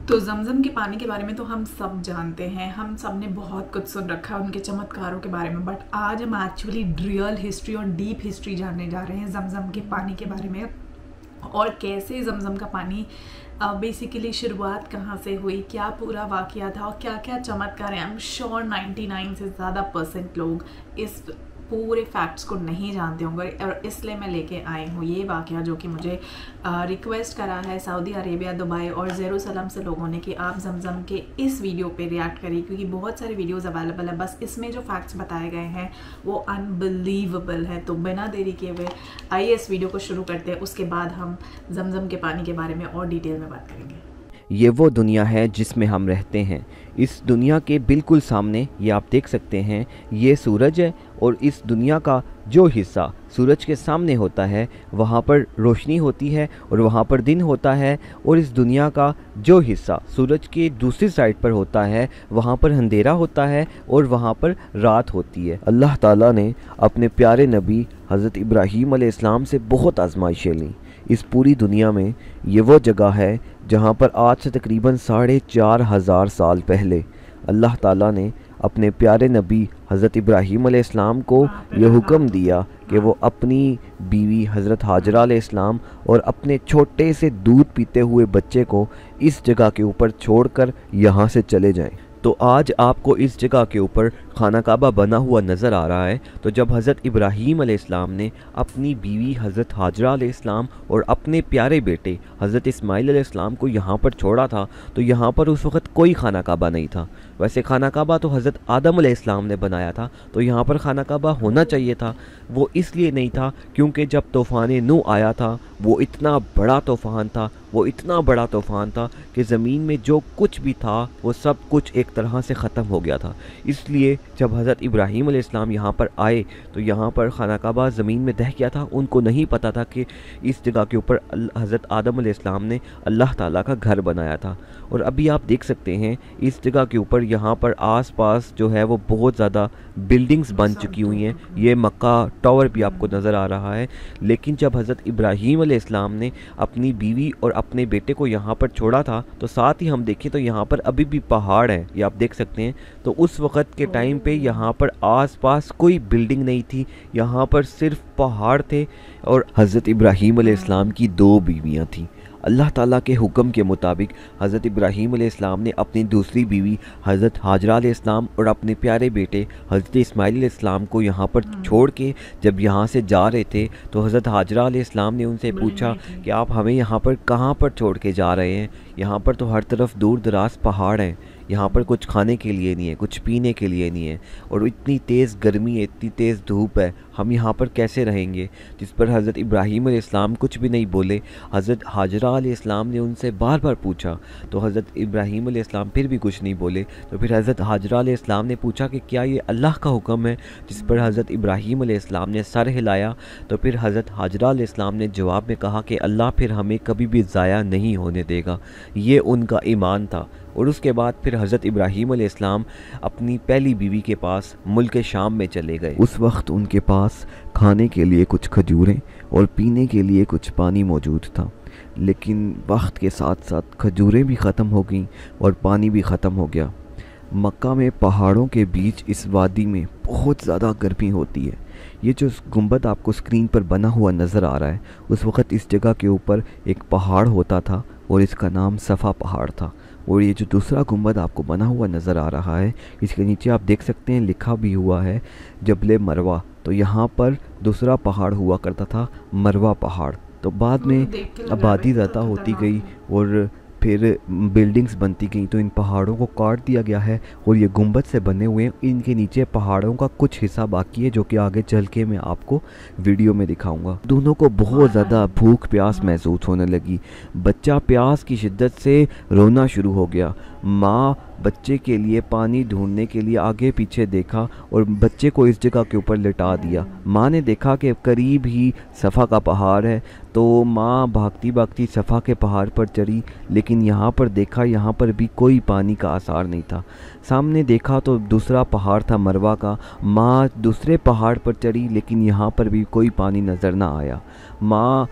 तो जमजम के पानी के बारे में तो हम सब जानते हैं, हम सब ने बहुत कुछ सुन रखा है उनके चमत्कारों के बारे में। बट आज हम एक्चुअली रियल हिस्ट्री और डीप हिस्ट्री जानने जा रहे हैं जमजम के पानी के बारे में, और कैसे जमजम का पानी बेसिकली शुरुआत कहाँ से हुई, क्या पूरा वाकया था और क्या क्या चमत्कार हैं। आई एम श्योर 99 से ज़्यादा % लोग इस पूरे फैक्ट्स को नहीं जानते होंगे, और इसलिए मैं लेके आई हूँ ये वाकया, जो कि मुझे रिक्वेस्ट करा है सऊदी अरेबिया, दुबई और जेरूसलम से लोगों ने कि आप जमजम के इस वीडियो पे रिएक्ट करिए, क्योंकि बहुत सारे वीडियोस अवेलेबल है, बस इसमें जो फैक्ट्स बताए गए हैं वो अनबिलीवेबल है। तो बिना देरी किए हुए आइए इस वीडियो को शुरू करते हैं, उसके बाद हम जमजम के पानी के बारे में और डिटेल में बात करेंगे। ये वो दुनिया है जिसमें हम रहते हैं। इस दुनिया के बिल्कुल सामने ये आप देख सकते हैं, ये सूरज है, और इस दुनिया का जो हिस्सा सूरज के सामने होता है वहाँ पर रोशनी होती है और वहाँ पर दिन होता है, और इस दुनिया का जो हिस्सा सूरज के दूसरी साइड पर होता है वहाँ पर अंधेरा होता है और वहाँ पर रात होती है। अल्लाह ताला ने अपने प्यारे नबी हज़रत इब्राहीम अलैहिस्सलाम से बहुत आजमाइशें लीं। इस पूरी दुनिया में ये वो जगह है जहाँ पर आज से तकरीबन 4,500 साल पहले अल्लाह ताला ने अपने प्यारे नबी हज़रत इब्राहीम अलैहिस्सलाम को ये हुक्म दिया कि वो अपनी बीवी हज़रत हाजरा अलैहिस्सलाम और अपने छोटे से दूध पीते हुए बच्चे को इस जगह के ऊपर छोड़कर यहाँ से चले जाएं। तो आज आपको इस जगह के ऊपर खाना काबा बना हुआ नज़र आ रहा है। तो जब हज़रत इब्राहीम अलैहिस्सलाम ने अपनी बीवी हज़रत हाजरा अलैहिस्सलाम और अपने प्यारे बेटे हज़रत इस्माइल अलैहिस्सलाम को यहाँ पर छोड़ा था, तो यहाँ पर उस वक़्त कोई खाना काबा नहीं था। वैसे खाना काबा तो हज़रत आदम अलैहिस्सलाम ने बनाया था, तो यहाँ पर खाना काबा होना चाहिए था। वो इसलिए नहीं था क्योंकि जब तूफ़ान नूह आया था वो इतना बड़ा तूफ़ान था, वो इतना बड़ा तूफ़ान था कि ज़मीन में जो कुछ भी था वो सब कुछ एक तरह से ख़त्म हो गया था। इसलिए जब हज़रत इब्राहीम अलैहिस्सलाम यहाँ पर आए तो यहाँ पर खाना काबा ज़मीन में दह गया था। उनको नहीं पता था कि इस जगह के ऊपर हज़रत आदम अलैहिस्सलाम ने अल्लाह ताला का घर बनाया था। और अभी आप देख सकते हैं इस जगह के ऊपर यहाँ पर आस-पास जो है वो बहुत ज़्यादा बिल्डिंग्स बन चुकी हुई हैं। ये मक्का टावर भी आपको नज़र आ रहा है। लेकिन जब हज़रत इब्राहीम अलैहिस्सलाम ने अपनी बीवी और अपने बेटे को यहाँ पर छोड़ा था, तो साथ ही हम देखें तो यहाँ पर अभी भी पहाड़ हैं, ये आप देख सकते हैं। तो उस वक़्त के टाइम पे यहाँ पर आस-पास कोई बिल्डिंग नहीं थी, यहाँ पर सिर्फ पहाड़ थे। और हज़रत इब्राहीम अलैहिस्सलाम की 2 बीवियाँ थीं। अल्लाह ताला के हुक्म के मुताबिक हज़रत इब्राहीम अलैहिस्सलाम ने अपनी दूसरी बीवी हज़रत हाजरा अलैहिस्सलाम और अपने प्यारे बेटे हज़रत इस्माइल अलैहिस्सलाम को यहाँ पर छोड़ के जब यहाँ से जा रहे थे, तो हज़रत हाजरा अलैहिस्सलाम ने उनसे पूछा कि आप हमें यहाँ पर कहाँ पर छोड़ के जा रहे हैं? यहाँ पर तो हर तरफ दूर दराज पहाड़ हैं, यहाँ पर कुछ खाने के लिए नहीं है, कुछ पीने के लिए नहीं है, और इतनी तेज़ गर्मी है, इतनी तेज़ धूप है, हम यहाँ पर कैसे रहेंगे? जिस पर हज़रत इब्राहीम अलैहिस्सलाम कुछ भी नहीं बोले। हज़रत हाजरा अलैहिस्सलाम ने उनसे बार बार पूछा, तो हज़रत इब्राहीम अलैहिस्सलाम फिर भी कुछ नहीं बोले। तो फिर हज़रत हाजरा अलैहिस्सलाम ने पूछा कि क्या ये अल्लाह का हुक्म है? जिस पर हज़रत इब्राहीम अलैहिस्सलाम ने सर हिलाया। तो फिर हज़रत हाजरा अलैहिस्सलाम ने जवाब में कहा कि अल्लाह फिर हमें कभी भी ज़ाया नहीं होने देगा। ये उनका ईमान था। और उसके बाद फिर हज़रत इब्राहीम अलैहिस्सलाम अपनी पहली बीवी के पास मुल्क शाम में चले गए। उस वक्त उनके पास खाने के लिए कुछ खजूरें और पीने के लिए कुछ पानी मौजूद था, लेकिन वक्त के साथ साथ खजूरें भी ख़त्म हो गईं और पानी भी ख़त्म हो गया। मक्का में पहाड़ों के बीच इस वादी में बहुत ज़्यादा गर्मी होती है। ये जो गुंबद आपको स्क्रीन पर बना हुआ नज़र आ रहा है, उस वक़्त इस जगह के ऊपर एक पहाड़ होता था और इसका नाम सफ़ा पहाड़ था। और ये जो दूसरा गुंबद आपको बना हुआ नज़र आ रहा है, इसके नीचे आप देख सकते हैं लिखा भी हुआ है जबले मरवा। तो यहाँ पर दूसरा पहाड़ हुआ करता था, मरवा पहाड़। तो बाद में आबादी ज़्यादा होती गई और फिर बिल्डिंग्स बनती गई, तो इन पहाड़ों को काट दिया गया है और ये गुंबद से बने हुए हैं। इनके नीचे पहाड़ों का कुछ हिस्सा बाकी है, जो कि आगे चल के मैं आपको वीडियो में दिखाऊंगा। दोनों को बहुत ज़्यादा भूख प्यास महसूस होने लगी। बच्चा प्यास की शिद्दत से रोना शुरू हो गया। माँ बच्चे के लिए पानी ढूंढने के लिए आगे पीछे देखा और बच्चे को इस जगह के ऊपर लिटा दिया। माँ ने देखा कि करीब ही सफ़ा का पहाड़ है, तो माँ भागती भागती सफ़ा के पहाड़ पर चढ़ी, लेकिन यहाँ पर देखा, यहाँ पर भी कोई पानी का आसार नहीं था। सामने देखा तो दूसरा पहाड़ था मरवा का। माँ दूसरे पहाड़ पर चढ़ी, लेकिन यहाँ पर भी कोई पानी नज़र ना आया। माँ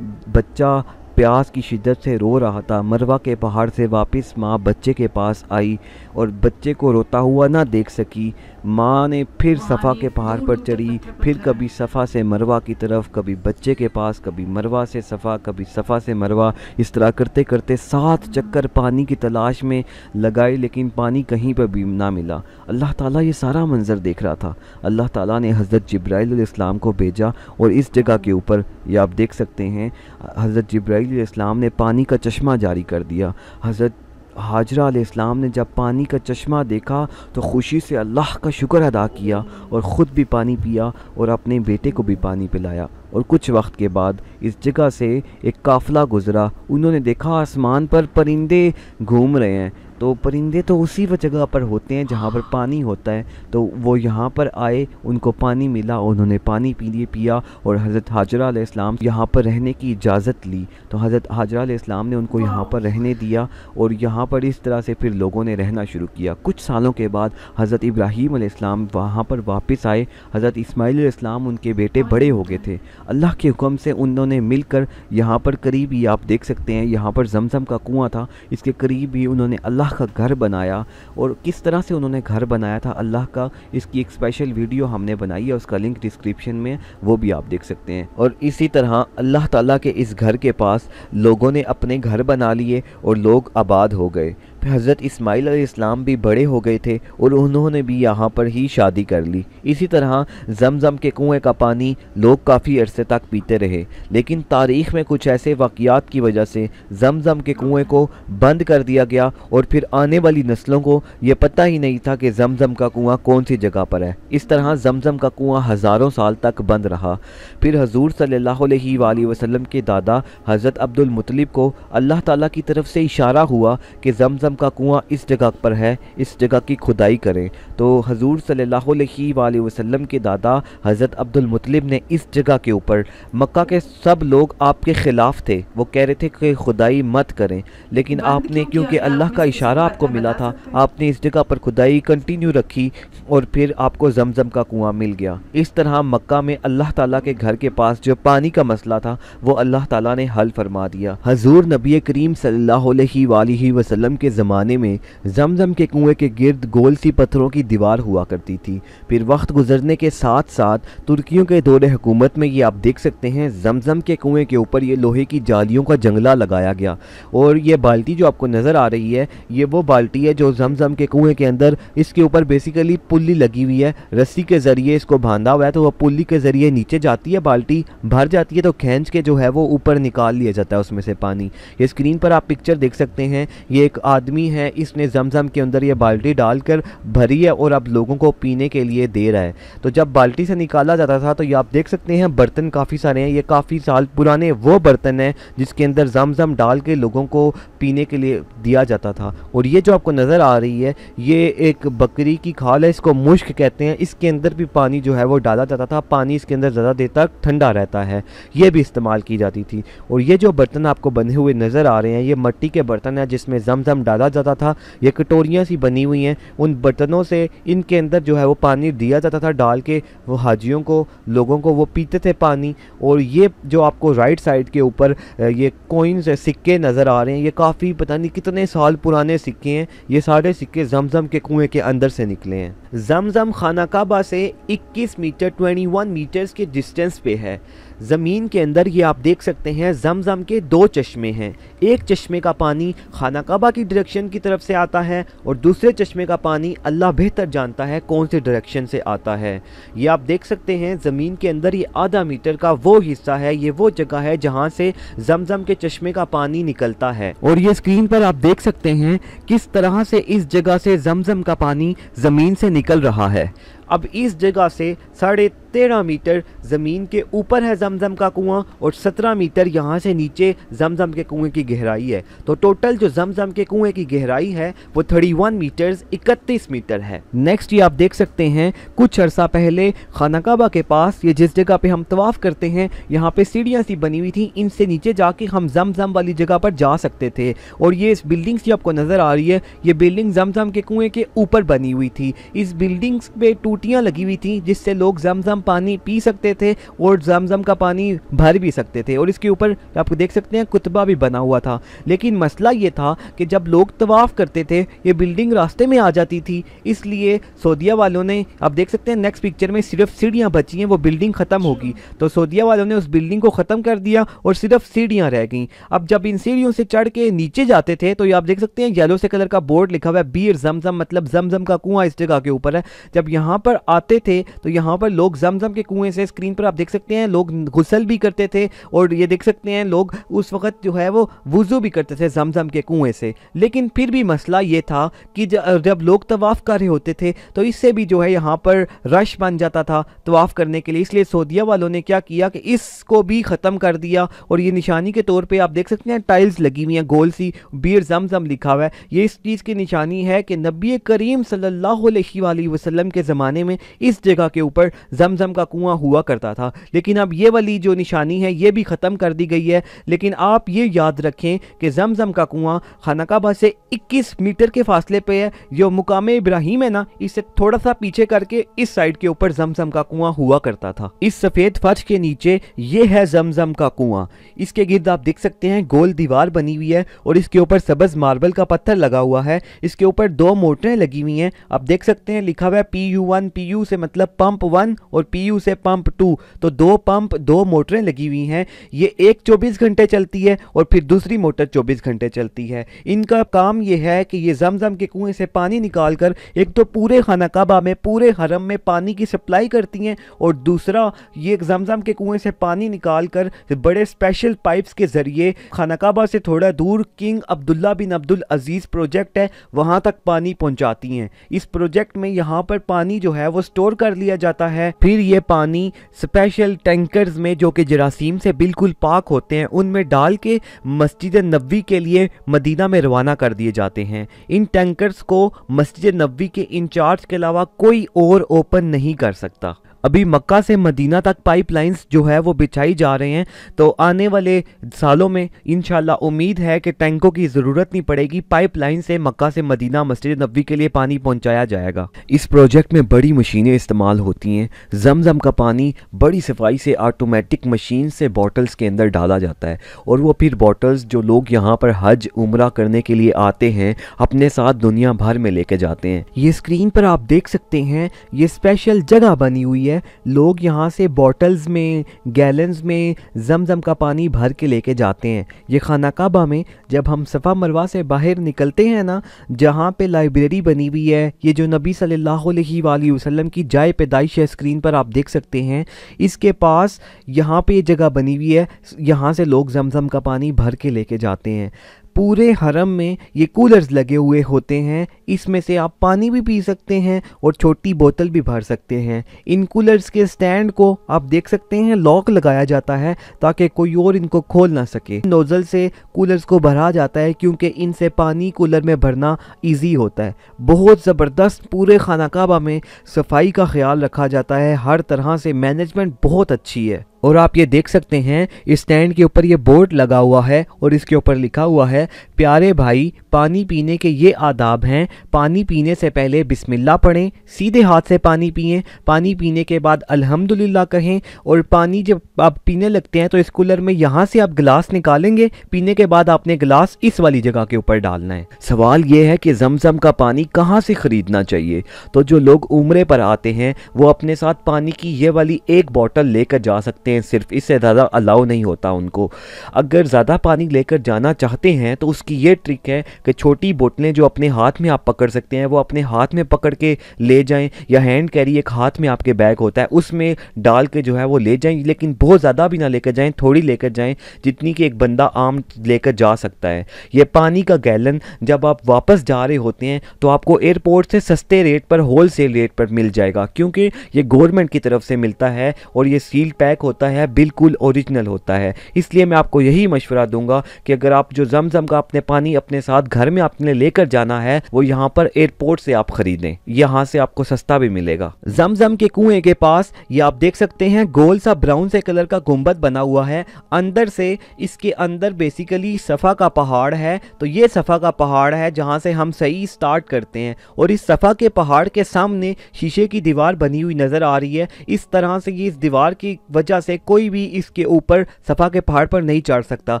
बच्चा प्यास की शिद्दत से रो रहा था। मरवा के पहाड़ से वापस माँ बच्चे के पास आई और बच्चे को रोता हुआ ना देख सकी। माँ ने फिर सफ़ा के पहाड़ पर चढ़ी, फिर कभी सफ़ा से मरवा की तरफ, कभी बच्चे के पास, कभी मरवा से सफ़ा, कभी सफ़ा से मरवा। इस तरह करते करते 7 चक्कर पानी की तलाश में लगाए, लेकिन पानी कहीं पर भी ना मिला। अल्लाह ताला ये सारा मंज़र देख रहा था। अल्लाह ताला ने हज़रत जिब्राइल अलैहिस्सलाम को भेजा और इस जगह के ऊपर ये आप देख सकते हैं हज़रत जिब्राइल अलैहिस्सलाम ने पानी का चश्मा जारी कर दिया। हज़रत हाजरा अलैहिस्सलाम ने जब पानी का चश्मा देखा तो खुशी से अल्लाह का शुक्र अदा किया और ख़ुद भी पानी पिया और अपने बेटे को भी पानी पिलाया। और कुछ वक्त के बाद इस जगह से एक काफ़िला गुज़रा। उन्होंने देखा आसमान पर परिंदे घूम रहे हैं। तो परिंदे तो उसी वो जगह पर होते हैं जहाँ पर पानी होता है। तो वो यहाँ पर आए, उनको पानी मिला, उन्होंने पानी पिया और हज़रत हाजरा अलैहिस्सलाम यहाँ पर रहने की इजाज़त ली। तो हज़रत हाजरा अलैहिस्सलाम ने उनको यहाँ पर रहने दिया और यहाँ पर इस तरह से फिर लोगों ने रहना शुरू किया। कुछ सालों के बाद हज़रत इब्राहीम अलैहिस्सलाम वहाँ पर वापस आए। हज़रत इस्माइल अलैहिस्सलाम उनके बेटे बड़े हो गए थे। अल्लाह के हुक्म से उन्होंने मिलकर यहाँ पर करीब ही आप देख सकते हैं यहाँ पर जमज़म का कुआँ था, इसके करीब ही उन्होंने अल्लाह का घर बनाया। और किस तरह से उन्होंने घर बनाया था अल्लाह का, इसकी एक स्पेशल वीडियो हमने बनाई है, उसका लिंक डिस्क्रिप्शन में, वो भी आप देख सकते हैं। और इसी तरह अल्लाह ताला के इस घर के पास लोगों ने अपने घर बना लिए और लोग आबाद हो गए। फिर हज़रत इस्माइल अलैहिस्सलाम भी बड़े हो गए थे और उन्होंने भी यहाँ पर ही शादी कर ली। इसी तरह जमज़म के कुएं का पानी लोग काफ़ी अरसे तक पीते रहे, लेकिन तारीख़ में कुछ ऐसे वाक़यात की वजह से जमज़म के कुएं को बंद कर दिया गया और फिर आने वाली नस्लों को ये पता ही नहीं था कि जमज़म का कुआं कौन सी जगह पर है। इस तरह जमज़म का कुआं हज़ारों साल तक बंद रहा। फिर हजूर सल्लल्लाहु अलैहि वसल्लम के दादा हज़रत अब्दुल मुत्तलिब को अल्लाह ताला की तरफ से इशारा हुआ कि जमज़म का कुआं इस जगह पर है, इस जगह की खुदाई करें। तो हजूर सल्लल्लाहु अलैहि वसल्लम के दादा हज़रत अब्दुल मुत्तलिब ने इस जगह के ऊपर, मक्का के सब लोग आपके ख़िलाफ़ थे, वो कह रहे थे कि खुदाई मत करें, लेकिन आपने क्योंकि अल्लाह का इशारा आपको मिला था, आपने इस जगह पर खुदाई कंटिन्यू रखी और फिर आपको जमज़म का कुआं मिल गया। इस तरह मक्का में अल्लाह ताला के घर के पास जो पानी का मसला था वो अल्लाह ताला ने हल फरमा दिया। हजूर नबी करीम सल्लल्लाहु अलैहि वसल्लम के ज़माने में जमज़म के कुएं के गिर्द गोल सी पत्थरों की दीवार हुआ करती थी। फिर वक्त गुजरने के साथ साथ तुर्कियों के दौरे हुकूमत में ये आप देख सकते हैं जमज़म के कुएं के ऊपर ये लोहे की जालियों का जंगला लगाया गया। और ये बाल्टी जो आपको नज़र आ रही है ये वो बाल्टी है जो जमज़म के कुएं के अंदर, इसके ऊपर बेसिकली पुल्ली लगी हुई है, रस्सी के ज़रिए इसको बांधा हुआ है। तो वह पुल्ली के ज़रिए नीचे जाती है, बाल्टी भर जाती है तो खींच के जो है वो ऊपर निकाल लिया जाता है उसमें से पानी। ये स्क्रीन पर आप पिक्चर देख सकते हैं, ये एक आदमी है, इसने जमज़म के अंदर ये बाल्टी डालकर भरी है और अब लोगों को पीने के लिए दे रहा है। तो जब बाल्टी से निकाला जाता था तो ये आप देख सकते हैं बर्तन काफ़ी सारे हैं, ये काफ़ी साल पुराने वो बर्तन हैं जिसके अंदर जमज़म डाल के लोगों को पीने के लिए दिया जाता था। और ये जो आपको नज़र आ रही है ये एक बकरी की खाल है, इसको मुश्क कहते हैं, इसके अंदर भी पानी जो है वो डाला जाता था। पानी इसके अंदर ज़्यादा देर तक ठंडा रहता है, ये भी इस्तेमाल की जाती थी। और ये जो बर्तन आपको बने हुए नज़र आ रहे हैं ये मिट्टी के बर्तन हैं जिसमें जमज़म डाला जाता था। ये कटोरियाँ सी बनी हुई हैं, उन बर्तनों से इनके अंदर जो है वो पानी दिया जाता था डाल के, वो हाजियों को, लोगों को, वो पीते थे पानी। और ये जो आपको राइट साइड के ऊपर ये कॉइन्स सिक्के नज़र आ रहे हैं, ये काफ़ी पता नहीं कितने साल पुराने सिक्के हैं, ये सारे सिक्के जमज़म के कुएं के अंदर से निकले हैं। जमज़म खाना काबा से 21 मीटर 21 मीटर्स के डिस्टेंस पे है। ज़मीन के अंदर ये आप देख सकते हैं जमज़म के 2 चश्मे हैं। एक चश्मे का पानी खाना काबा की डायरेक्शन की तरफ से आता है और दूसरे चश्मे का पानी अल्लाह बेहतर जानता है कौन से डायरेक्शन से आता है। ये आप देख सकते हैं ज़मीन के अंदर ये आधा मीटर का वो हिस्सा है, ये वो जगह है जहाँ से जमज़म के चश्मे का पानी निकलता है। और ये स्क्रीन पर आप देख सकते हैं किस तरह से इस जगह से जमज़म का पानी ज़मीन से निकल रहा है। अब इस जगह से 13.5 मीटर ज़मीन के ऊपर है जमज़म का कुआं और 17 मीटर यहाँ से नीचे जमज़म के कुएं की गहराई है। तो टोटल जो जमज़म के कुएं की गहराई है वो 31 मीटर्स 31 मीटर है। नेक्स्ट ये आप देख सकते हैं कुछ अरसा पहले खाना काबा के पास, ये जिस जगह पे हम तवाफ़ करते हैं, यहाँ पे सीढ़ियाँ सी बनी हुई थी, इनसे नीचे जाके हम जमज़म वाली जगह पर जा सकते थे। और ये इस बिल्डिंग से आपको नज़र आ रही है, ये बिल्डिंग जमज़म के कुएँ के ऊपर बनी हुई थी। इस बिल्डिंग्स पे टूटियाँ लगी हुई थी जिससे लोग जमजम पानी पी सकते थे और जमजम का पानी भर भी सकते थे, और इसके ऊपर आप देख सकते हैं कुतबा भी बना हुआ था। लेकिन मसला ये था कि जब लोग तवाफ़ करते थे ये बिल्डिंग रास्ते में आ जाती थी, इसलिए सऊदीया वालों ने, आप देख सकते हैं नेक्स्ट पिक्चर में सिर्फ सीढ़ियाँ बची हैं, वो बिल्डिंग ख़त्म होगी, तो सऊदीया वालों ने उस बिल्डिंग को ख़त्म कर दिया और सिर्फ सीढ़ियाँ रह गई। अब जब इन सीढ़ियों से चढ़ के नीचे जाते थे तो ये आप देख सकते हैं येलो से कलर का बोर्ड लिखा हुआ है बीर जमजम, मतलब जमजम का कुआं इस जगह के ऊपर है। जब यहाँ पर आते थे तो यहाँ पर लोग जमजम के कुएं से, स्क्रीन पर आप देख सकते हैं, लोग गुस्ल भी करते थे, और ये देख सकते हैं लोग उस वक्त जो है वो वुज़ू भी करते थे जमजम के कुएं से। लेकिन फिर भी मसला ये था कि जब लोग तवाफ़ कर रहे होते थे तो इससे भी जो है यहाँ पर रश बन जाता था तवाफ़ करने के लिए, इसलिए सऊदीया वालों ने क्या किया कि इसको भी ख़त्म कर दिया। और ये निशानी के तौर पे आप देख सकते हैं टाइल्स लगी हुई हैं, गोल सी बीर जमजम लिखा हुआ है। ये इस चीज़ की निशानी है कि नबी करीम सल्लल्लाहु अलैहि वसल्लम के ज़माने में इस जगह के ऊपर जमजम का कुआं हुआ करता था। लेकिन अब ये वाली जो निशानी है ये भी ख़त्म कर दी गई है। लेकिन आप ये याद रखें कि जमजम का कुआं खाना काबा से 21 मीटर के फासले पे है। जो मुकाम इब्राहिम है ना, इससे थोड़ा सा पीछे करके इस साइड के ऊपर जमजम का कुआं हुआ करता था। इस सफ़ेद फर्श के नीचे ये है जमजम का कुआं। इसके गिर्द आप देख सकते हैं गोल दीवार बनी हुई है और इसके ऊपर सब्ज़ मार्बल का पत्थर लगा हुआ है। इसके ऊपर 2 मोटरें लगी हुई हैं, आप देख सकते हैं लिखा हुआ है PU1, PU से मतलब पंप 1 और PU से पंप 2, तो 2 पंप 2 मोटरें लगी हुई हैं। ये एक 24 घंटे चलती है और फिर दूसरी मोटर 24 घंटे चलती है। इनका काम ये है कि ये जमजम के कुएं से पानी निकाल कर एक तो पूरे खाना काबा में, पूरे हरम में पानी की सप्लाई करती हैं, और दूसरा ये जमजम के कुएं से पानी निकाल कर बड़े स्पेशल पाइप्स के ज़रिए खाना काबा से थोड़ा दूर किंग अब्दुल्ला बिन अब्दुल अजीज़ प्रोजेक्ट है वहाँ तक पानी पहुँचाती हैं। इस प्रोजेक्ट में यहाँ पर पानी जो है वो स्टोर कर लिया जाता है, फिर ये पानी स्पेशल टैंकर्स में जो कि जरासीम से बिल्कुल पाक होते हैं उनमें डाल के मस्जिद नबवी के लिए मदीना में रवाना कर दिए जाते हैं। इन टैंकर्स को मस्जिद नबवी के इंचार्ज के अलावा कोई और ओपन नहीं कर सकता। अभी मक्का से मदीना तक पाइपलाइंस जो है वो बिछाई जा रहे हैं, तो आने वाले सालों में इंशाल्लाह उम्मीद है कि टैंकों की ज़रूरत नहीं पड़ेगी, पाइपलाइन से मक्का से मदीना मस्जिद नबवी के लिए पानी पहुंचाया जाएगा। इस प्रोजेक्ट में बड़ी मशीनें इस्तेमाल होती हैं। जमजम का पानी बड़ी सफाई से ऑटोमेटिक मशीन से बॉटल्स के अंदर डाला जाता है और वो फिर बॉटल्स जो लोग यहाँ पर हज उम्रा करने के लिए आते हैं अपने साथ दुनिया भर में लेके जाते हैं। ये स्क्रीन पर आप देख सकते हैं ये स्पेशल जगह बनी हुई है, लोग यहाँ से बॉटल्स में, गैलन्स में जमजम का पानी भर के लेके जाते हैं। ये खाना काबा में जब हम सफ़ा मरवा से बाहर निकलते हैं ना, जहाँ पे लाइब्रेरी बनी हुई है, ये जो नबी सल्लल्लाहु अलैहि वसल्लम की जाए पैदाइश है, स्क्रीन पर आप देख सकते हैं, इसके पास यहाँ पे ये जगह बनी हुई है, यहाँ से लोग जमजम का पानी भर के लेके जाते हैं। पूरे हरम में ये कूलर्स लगे हुए होते हैं, इसमें से आप पानी भी पी सकते हैं और छोटी बोतल भी भर सकते हैं। इन कूलर्स के स्टैंड को आप देख सकते हैं लॉक लगाया जाता है ताकि कोई और इनको खोल ना सके। नोज़ल से कूलर्स को भरा जाता है क्योंकि इनसे पानी कूलर में भरना इजी होता है। बहुत ज़बरदस्त पूरे खाना काबा में सफाई का ख्याल रखा जाता है, हर तरह से मैनेजमेंट बहुत अच्छी है। और आप ये देख सकते हैं इस स्टैंड के ऊपर ये बोर्ड लगा हुआ है और इसके ऊपर लिखा हुआ है, प्यारे भाई पानी पीने के ये आदाब हैं, पानी पीने से पहले बिस्मिल्लाह पढ़ें, सीधे हाथ से पानी पिएं, पानी पीने के बाद अल्हम्दुलिल्लाह कहें, और पानी जब आप पीने लगते हैं तो इस कूलर में यहाँ से आप गिलास निकालेंगे, पीने के बाद आपने गिलास इस वाली जगह के ऊपर डालना है। सवाल ये है कि जमजम का पानी कहाँ से ख़रीदना चाहिए, तो जो लोग उम्रे पर आते हैं वो अपने साथ पानी की ये वाली एक बॉटल लेकर जा सकते हैं, सिर्फ इससे ज़्यादा अलाउ नहीं होता उनको। अगर ज़्यादा पानी लेकर जाना चाहते हैं तो उसकी ये ट्रिक है कि छोटी बोतलें जो अपने हाथ में आप पकड़ सकते हैं वो अपने हाथ में पकड़ के ले जाएं, या हैंड कैरी एक हाथ में आपके बैग होता है उसमें डाल के जो है वो ले जाएं, लेकिन बहुत ज़्यादा भी ना लेकर जाएं, थोड़ी लेकर जाएं जितनी कि एक बंदा आम लेकर जा सकता है। ये पानी का गैलन जब आप वापस जा रहे होते हैं तो आपको एयरपोर्ट से सस्ते रेट पर, होल सेल रेट पर मिल जाएगा, क्योंकि ये गवर्नमेंट की तरफ से मिलता है और ये सील पैक होता होता है बिल्कुल ओरिजिनल होता है। इसलिए मैं आपको यही मशवरा दूंगा कि अगर आप जो जमजम का अपने पानी अपने साथ घर में आपने लेकर जाना है वो यहाँ पर एयरपोर्ट से आप खरीदें, यहाँ से आपको सस्ता भी मिलेगा। जमजम के कुएं के पास ये आप देख सकते हैं गोल सा ब्राउन से कलर का गुंबद बना हुआ है। अंदर से इसके अंदर बेसिकली सफ़ा का पहाड़ है। तो ये सफ़ा का पहाड़ है जहाँ से हम सही स्टार्ट करते हैं और इस सफ़ा के पहाड़ के सामने शीशे की दीवार बनी हुई नज़र आ रही है। इस तरह से ये इस दीवार की वजह से कोई भी इसके ऊपर सफ़ा के पहाड़ पर नहीं चढ़ सकता।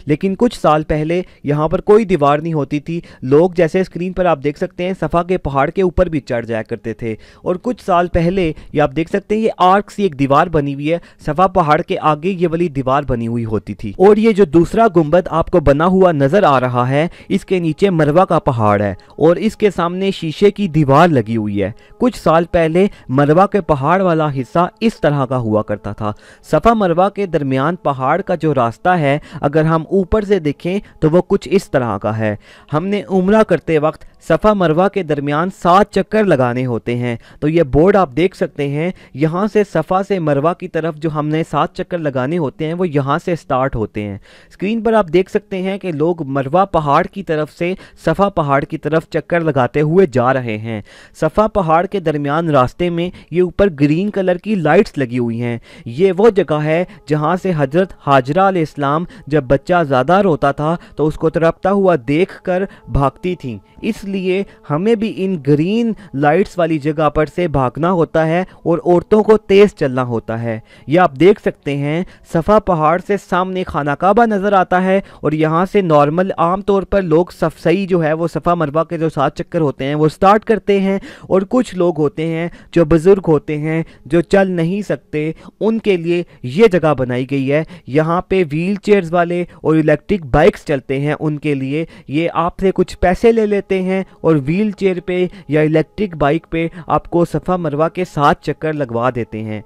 लेकिन कुछ साल पहले यहाँ पर कोई दीवार नहीं होती थी, लोग जैसे स्क्रीन पर आप देख सकते हैं सफ़ा के पहाड़ के ऊपर भी चढ़ जाया करते थे। और कुछ साल पहले ये आप देख सकते हैं ये आर्क सी एक दीवार बनी हुई है, सफ़ा पहाड़ के आगे ये वाली दीवार बनी हुई होती थी। और ये जो दूसरा गुंबद आपको बना हुआ नजर आ रहा है इसके नीचे मरवा का पहाड़ है और इसके सामने शीशे की दीवार लगी हुई है। कुछ साल पहले मरवा के पहाड़ वाला हिस्सा इस तरह का हुआ करता था। सफ़ा मरवा के दरमियान पहाड़ का जो रास्ता है अगर हम ऊपर से देखें तो वो कुछ इस तरह का है। हमने उम्रा करते वक्त सफ़ा मरवा के दरमियान 7 चक्कर लगाने होते हैं। तो ये बोर्ड आप देख सकते हैं, यहाँ से सफ़ा से मरवा की तरफ जो हमने 7 चक्कर लगाने होते हैं वो यहाँ से स्टार्ट होते हैं। स्क्रीन पर आप देख सकते हैं कि लोग मरवा पहाड़ की तरफ से सफ़ा पहाड़ की तरफ चक्कर लगाते हुए जा रहे हैं। सफ़ा पहाड़ के दरमियान रास्ते में ये ऊपर ग्रीन कलर की लाइट्स लगी हुई हैं। ये वो जगह है जहाँ से हज़रत हाजरा अलैहिस्सलाम जब बच्चा ज़्यादा रोता था तो उसको तड़पता हुआ देख कर भागती थी। इसलिए हमें भी इन ग्रीन लाइट्स वाली जगह पर से भागना होता है और औरतों को तेज़ चलना होता है। ये आप देख सकते हैं सफ़ा पहाड़ से सामने खाना काबा नज़र आता है और यहाँ से नॉर्मल आम तौर पर लोग सही जो है वो सफ़ा मरवा के जो 7 चक्कर होते हैं वो स्टार्ट करते हैं। और कुछ लोग होते हैं जो बुज़ुर्ग होते हैं जो चल नहीं सकते, उनके लिए ये जगह बनाई गई है। यहाँ पे व्हील चेयर्स वाले और इलेक्ट्रिक बाइक्स चलते हैं, उनके लिए ये आपसे कुछ पैसे ले लेते हैं और व्हील चेयर पे या इलेक्ट्रिक बाइक पे आपको सफ़ा मरवा के 7 चक्कर लगवा देते हैं।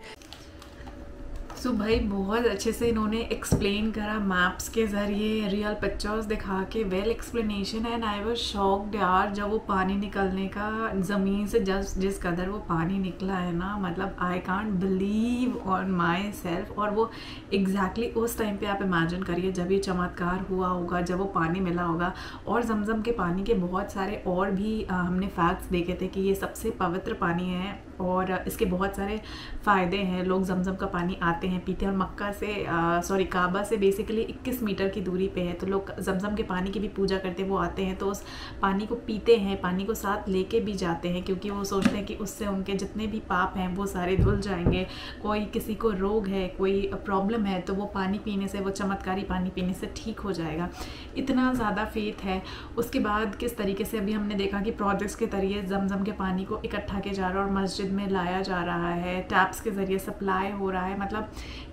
सो भाई बहुत अच्छे से इन्होंने एक्सप्लेन करा मैप्स के ज़रिए, रियल पिक्चर्स दिखा के, well explanation. And I was shocked यार जब वो पानी निकलने का ज़मीन से जिस कदर वो पानी निकला है ना, मतलब I can't believe on my self. और वो एग्जैक्टली उस टाइम पे आप इमेजिन करिए जब ये चमत्कार हुआ होगा, जब वो पानी मिला होगा। और जमजम के पानी के बहुत सारे और भी हमने फैक्ट्स देखे थे कि ये सबसे पवित्र पानी है और इसके बहुत सारे फ़ायदे हैं। लोग जमजम का पानी आते हैं, पीते हैं। और मक्का से काबा से बेसिकली 21 मीटर की दूरी पे है, तो लोग जमजम के पानी की भी पूजा करते हैं। वो आते हैं तो उस पानी को पीते हैं, पानी को साथ लेके भी जाते हैं क्योंकि वो सोचते हैं कि उससे उनके जितने भी पाप हैं वो सारे धुल जाएंगे। कोई किसी को रोग है, कोई प्रॉब्लम है तो वो पानी पीने से, वो चमत्कारी पानी पीने से ठीक हो जाएगा। इतना ज़्यादा फेथ है। उसके बाद किस तरीके से अभी हमने देखा कि प्रोजेक्ट्स के जरिए जमजम के पानी को इकट्ठा किया जा रहा है और मस्जिद में लाया जा रहा है, टैप्स के ज़रिए सप्लाई हो रहा है। मतलब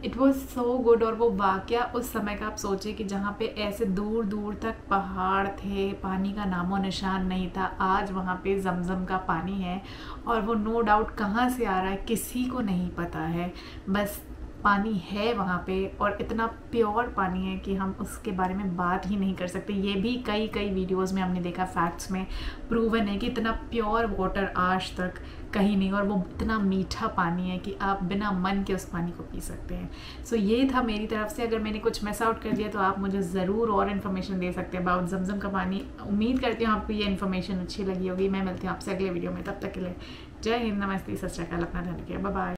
इट वाज सो गुड। और वो वाक़या उस समय का आप सोचिए कि जहाँ पे ऐसे दूर दूर तक पहाड़ थे, पानी का नामो निशान नहीं था, आज वहाँ पे जमजम का पानी है। और वो नो डाउट कहाँ से आ रहा है किसी को नहीं पता है, बस पानी है वहाँ पे और इतना प्योर पानी है कि हम उसके बारे में बात ही नहीं कर सकते। ये भी कई वीडियोस में हमने देखा, फैक्ट्स में प्रूवन है कि इतना प्योर वाटर आज तक कहीं नहीं, और वो इतना मीठा पानी है कि आप बिना मन के उस पानी को पी सकते हैं। सो ये था मेरी तरफ से। अगर मैंने कुछ मिस आउट कर दिया तो आप मुझे ज़रूर और इन्फॉर्मेशन दे सकते हैं अबाउट जमजम का पानी। उम्मीद करती हूँ आपको ये इन्फॉर्मेशन अच्छी लगी होगी। मैं मिलती हूँ आपसे अगले वीडियो में, तब तक के लिए जय हिंद, नमस्ते, सत श्री अकाल, अपना ध्यान रखिए, बाय बाय।